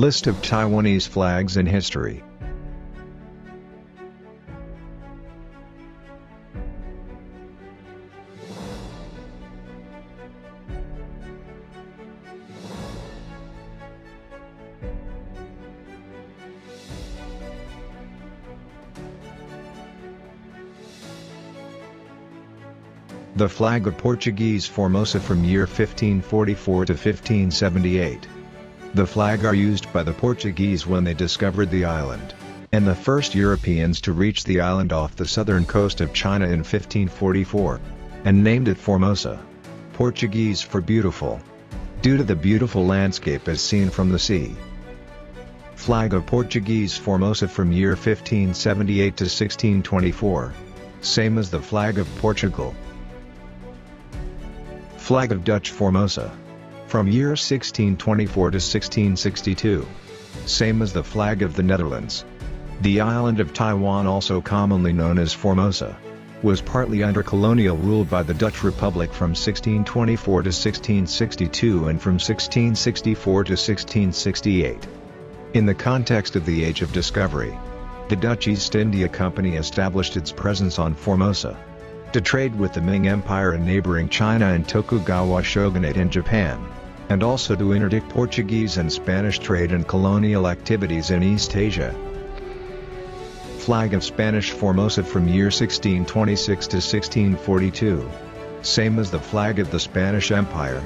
List of Taiwanese flags in history. The flag of Portuguese Formosa from year 1544 to 1578. The flag are used by the Portuguese when they discovered the island, and the first Europeans to reach the island off the southern coast of China in 1544, and named it Formosa, Portuguese for beautiful, due to the beautiful landscape as seen from the sea. Flag of Portuguese Formosa from year 1578 to 1624, same as the flag of Portugal. Flag of Dutch Formosa, from year 1624 to 1662, same as the flag of the Netherlands. The island of Taiwan, also commonly known as Formosa, was partly under colonial rule by the Dutch Republic from 1624 to 1662 and from 1664 to 1668. In the context of the Age of Discovery, the Dutch East India Company established its presence on Formosa to trade with the Ming Empire in neighboring China and Tokugawa Shogunate in Japan, and also to interdict Portuguese and Spanish trade and colonial activities in East Asia. Flag of Spanish Formosa from year 1626 to 1642, same as the flag of the Spanish Empire.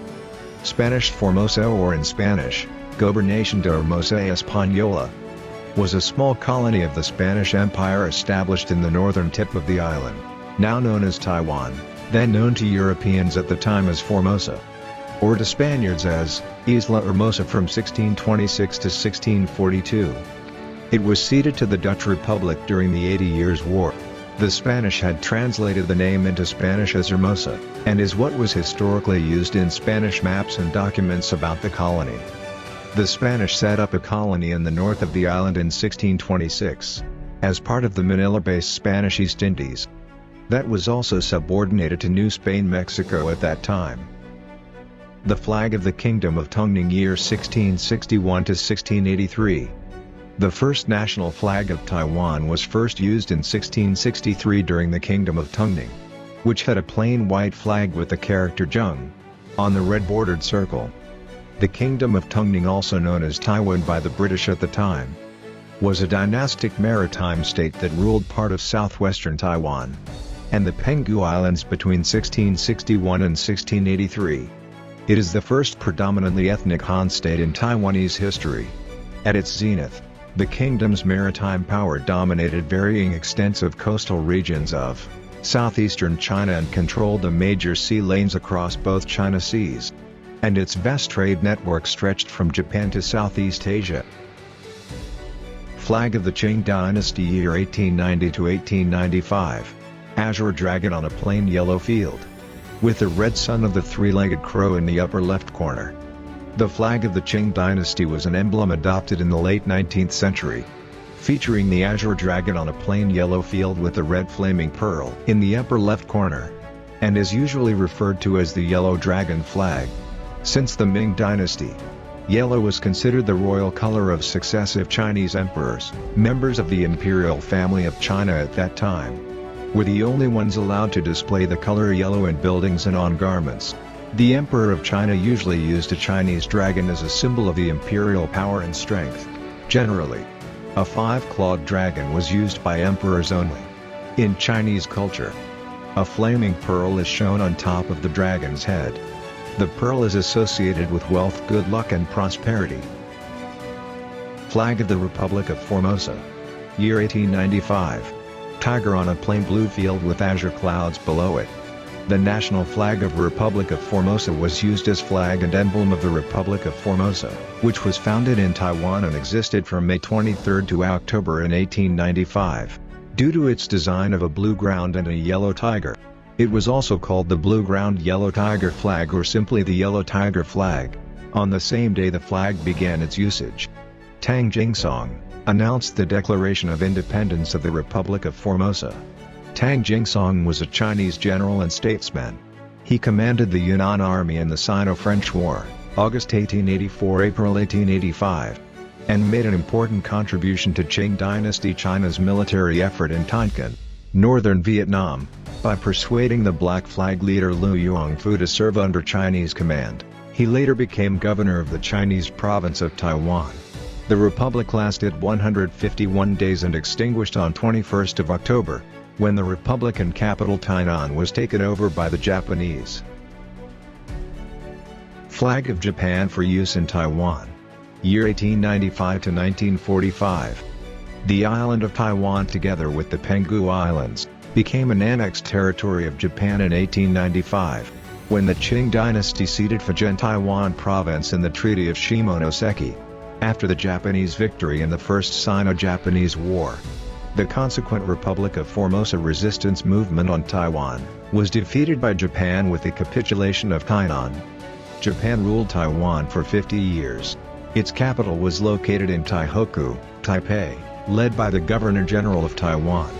Spanish Formosa, or in Spanish, Gobernación de Hermosa Española, was a small colony of the Spanish Empire established in the northern tip of the island, now known as Taiwan, then known to Europeans at the time as Formosa, or to Spaniards as Isla Hermosa from 1626 to 1642. It was ceded to the Dutch Republic during the 80 Years' War. The Spanish had translated the name into Spanish as Hermosa, and is what was historically used in Spanish maps and documents about the colony. The Spanish set up a colony in the north of the island in 1626, as part of the Manila-based Spanish East Indies, that was also subordinated to New Spain, Mexico at that time. The flag of the Kingdom of Tungning year 1661 to 1683. The first national flag of Taiwan was first used in 1663 during the Kingdom of Tungning, which had a plain white flag with the character Zheng on the red bordered circle. The Kingdom of Tungning, also known as Taiwan by the British at the time, was a dynastic maritime state that ruled part of southwestern Taiwan and the Penghu Islands between 1661 and 1683. It is the first predominantly ethnic Han state in Taiwanese history. At its zenith, the kingdom's maritime power dominated varying extensive coastal regions of southeastern China and controlled the major sea lanes across both China Seas, and its vast trade network stretched from Japan to Southeast Asia. Flag of the Qing Dynasty year 1890 to 1895. Azure dragon on a plain yellow field, with the red sun of the three-legged crow in the upper left corner. The flag of the Qing Dynasty was an emblem adopted in the late 19th century, featuring the azure dragon on a plain yellow field with the red flaming pearl in the upper left corner, and is usually referred to as the yellow dragon flag. Since the Ming Dynasty, yellow was considered the royal color of successive Chinese emperors. Members of the imperial family of China at that time were the only ones allowed to display the color yellow in buildings and on garments. The Emperor of China usually used a Chinese dragon as a symbol of the imperial power and strength. Generally, a five-clawed dragon was used by emperors only. In Chinese culture, a flaming pearl is shown on top of the dragon's head. The pearl is associated with wealth, good luck and prosperity. Flag of the Republic of Formosa. Year 1895. Tiger on a plain blue field with azure clouds below it. The national flag of Republic of Formosa was used as flag and emblem of the Republic of Formosa, which was founded in Taiwan and existed from May 23 to October in 1895. Due to its design of a blue ground and a yellow tiger, it was also called the Blue Ground Yellow Tiger Flag or simply the Yellow Tiger Flag. On the same day the flag began its usage, Tang Jingsong announced the Declaration of Independence of the Republic of Formosa. Tang Jingsong was a Chinese general and statesman. He commanded the Yunnan Army in the Sino-French War, August 1884–April 1885. and made an important contribution to Qing Dynasty China's military effort in Tungning, northern Vietnam, by persuading the Black Flag leader Liu Yongfu to serve under Chinese command. He later became governor of the Chinese province of Taiwan. The republic lasted 151 days and extinguished on 21st of October, when the republican capital Tainan was taken over by the Japanese. Flag of Japan for use in Taiwan. Year 1895 to 1945. The island of Taiwan, together with the Penghu Islands, became an annexed territory of Japan in 1895, when the Qing Dynasty ceded Fujian Taiwan province in the Treaty of Shimonoseki, after the Japanese victory in the First Sino-Japanese War. The consequent Republic of Formosa resistance movement on Taiwan was defeated by Japan with the capitulation of Tainan. Japan ruled Taiwan for 50 years. Its capital was located in Taihoku, Taipei, led by the Governor-General of Taiwan.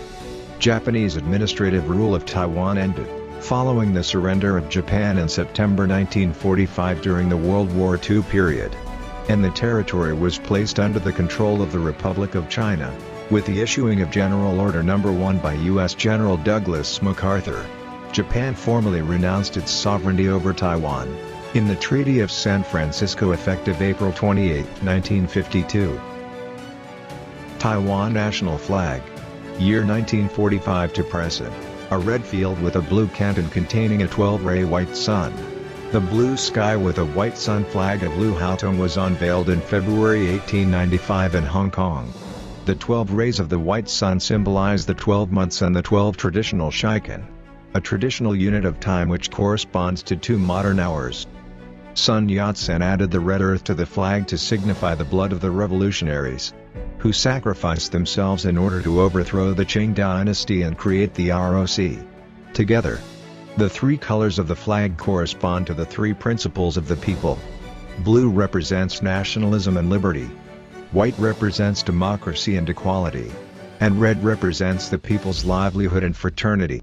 Japanese administrative rule of Taiwan ended, following the surrender of Japan in September 1945 during the World War II period, and the territory was placed under the control of the Republic of China, with the issuing of General Order No. 1 by U.S. General Douglas MacArthur. Japan formally renounced its sovereignty over Taiwan in the Treaty of San Francisco effective April 28, 1952. Taiwan National Flag. Year 1945 to present. A red field with a blue canton containing a 12-ray white sun. The blue sky with a white sun flag of Lu Haotong was unveiled in February 1895 in Hong Kong. The 12 rays of the white sun symbolize the 12 months and the 12 traditional shiken, a traditional unit of time which corresponds to 2 modern hours. Sun Yat-sen added the red earth to the flag to signify the blood of the revolutionaries, who sacrificed themselves in order to overthrow the Qing Dynasty and create the ROC. Together, the 3 colors of the flag correspond to the 3 principles of the people. Blue represents nationalism and liberty. White represents democracy and equality. And red represents the people's livelihood and fraternity.